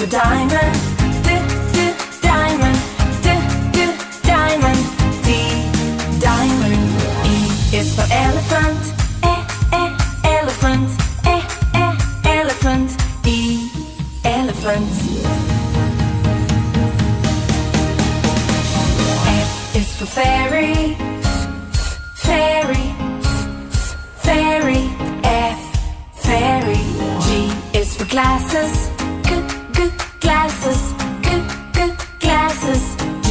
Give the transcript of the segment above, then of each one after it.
for diamond, D, D, diamond, D, D, diamond, D, diamond. E is for elephant, elephant, elephant, E, elephant. F is for fairy, fairy, fairy, F, fairy. G is for glasses, glasses, glasses, G,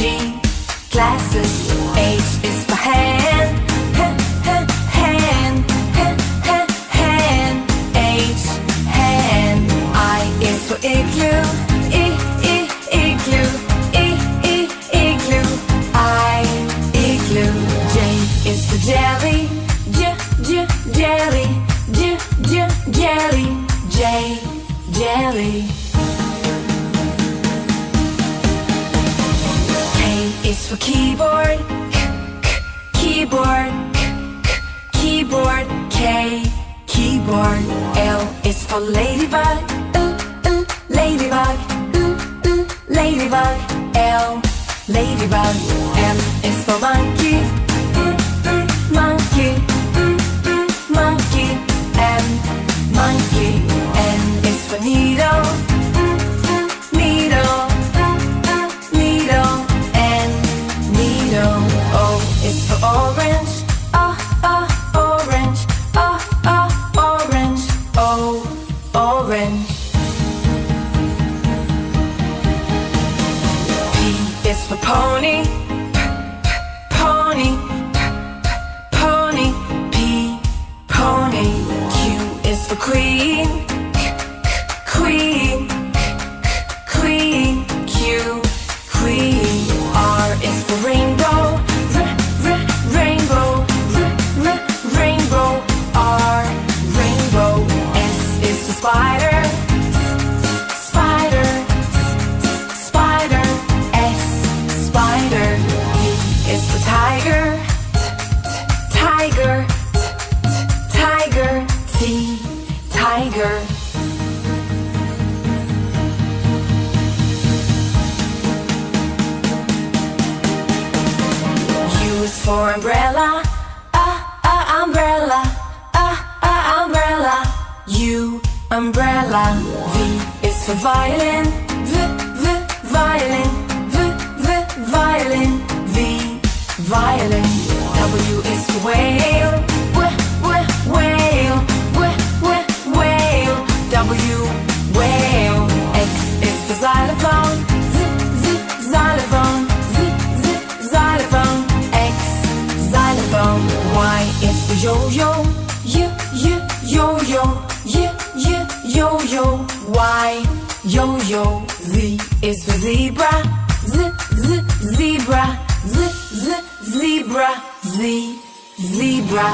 glasses. H is for hand, hand, hand, H, hand. I is for igloo, igloo, igloo, I, igloo. J is for jelly, jelly, jelly, J, jelly. K is for keyboard, keyboard, keyboard, K, keyboard. L is for ladybug, ladybug, ladybug, L, ladybug. M is for monkey, monkey, monkey, M, monkey. N is for needle, needle, needle, N, needle. O is for orange, orange, orange, O, orange. P is for pony, pony, pony, P, pony. Q is for queen, queen, queen, Q, queen. R is for rainbow, rainbow, rainbow, R, rainbow. S is for spider, spider, spider, S, spider. T is for tiger, tiger, tiger, T, tiger. U is for umbrella, umbrella, umbrella, U, umbrella. V is for violin, violin, violin, V, violin. W is for whale, whale, whale, W, whale. X is for xylophone, xylophone, xylophone, X, xylophone. Y is for yo-yo, yo-yo, yo-yo, Y, yo-yo. Z is for zebra, zebra, zebra, Z, zebra.